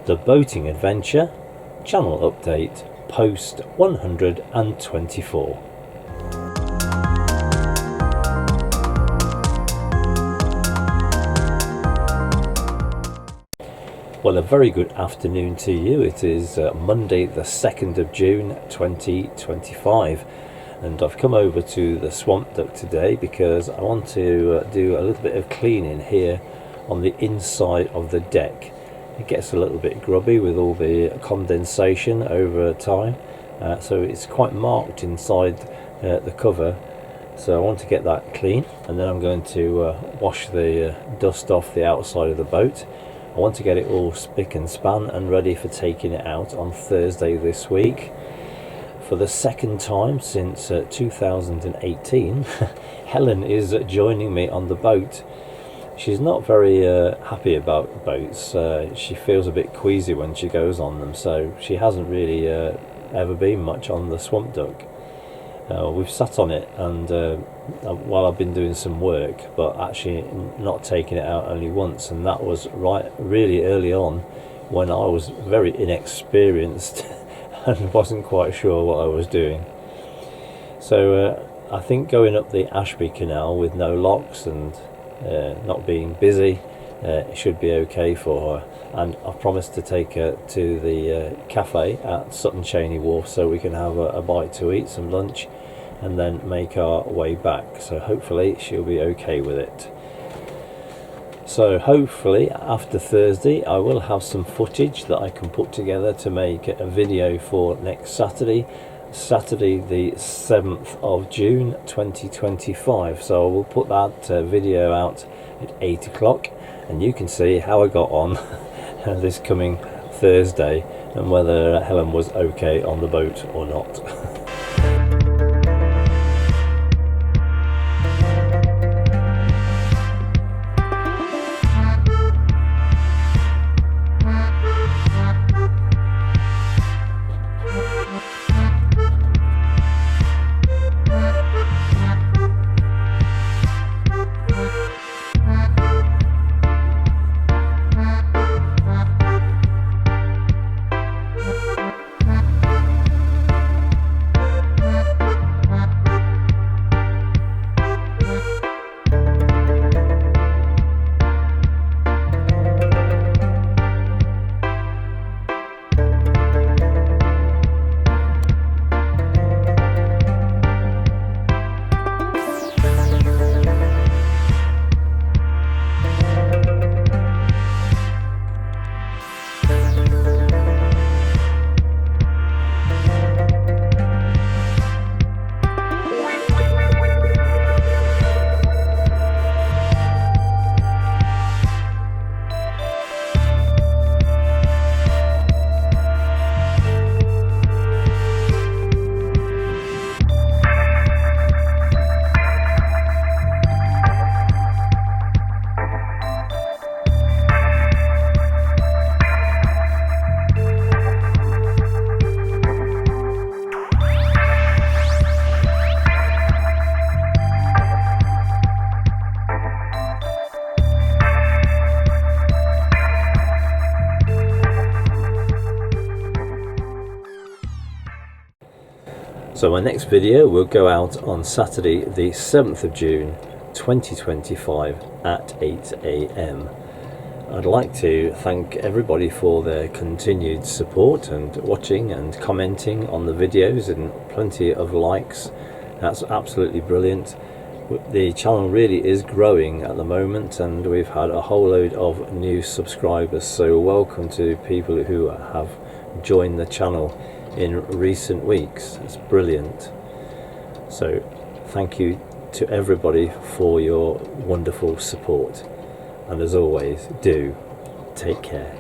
The Boating Adventure channel update post 124. Well, a very good afternoon to you. It is Monday the 2nd of June 2025, and I've come over to the Swamp Duck today because I want to do a little bit of cleaning here on the inside of the deck. It gets a little bit grubby with all the condensation over time, so it's quite marked inside the cover, so I want to get that clean, and then I'm going to wash the dust off the outside of the boat. I want to get it all spick and span and ready for taking it out on Thursday this week. For the second time since 2018, Helen is joining me on the boat. She's not very happy about boats. She feels a bit queasy when she goes on them, so she hasn't really ever been much on the Swamp Duck. We've sat on it and while I've been doing some work, but actually not taking it out only once, and that was really early on when I was very inexperienced and wasn't quite sure what I was doing. So I think going up the Ashby Canal with no locks and not being busy, it should be okay for her, and I've promised to take her to the cafe at Sutton Cheney Wharf so we can have a bite to eat, some lunch, and then make our way back. So hopefully she'll be okay with it. So hopefully after Thursday I will have some footage that I can put together to make a video for next Saturday the 7th of June 2025. So I will put that video out at 8 o'clock, and you can see how I got on this coming Thursday and whether Helen was okay on the boat or not. So my next video will go out on Saturday the 7th of June 2025 at 8 AM. I'd like to thank everybody for their continued support and watching and commenting on the videos, and plenty of likes. That's absolutely brilliant. The channel really is growing at the moment, and we've had a whole load of new subscribers, so welcome to people who have joined the channel in recent weeks. It's brilliant. So thank you to everybody for your wonderful support, and as always, do take care.